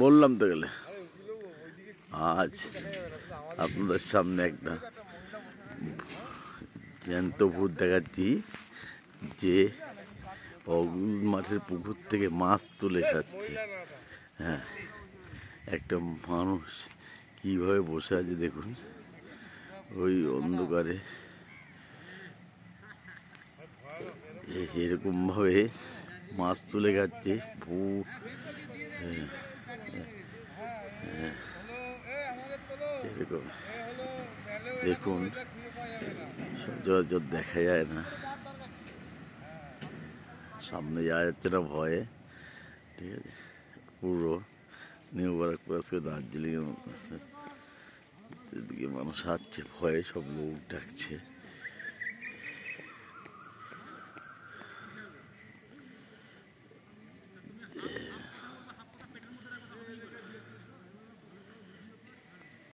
বললাম তো গেলে আজ আপনাদের সামনে একটা জ্যান্ত ভূত দেখাচ্ছি, যে অগুল মাঠের পুকুর থেকে মাছ তুলে খাচ্ছে। হ্যাঁ, একটা মানুষ কিভাবে বসে আছে দেখুন, ওই অন্ধকারে এরকম ভাবে মাছ তুলে খাচ্ছে। এরকম দেখুন, সচরাচর দেখা যায় না, সামনে যাওয়া যাচ্ছে না ভয়ে। ঠিক আছে, পুরো নিউ বারাকপুর আজকে দার্জিলিংয়ের মতো, এদিকে মানুষ আসছে ভয়ে, সব লোক ডাকছে।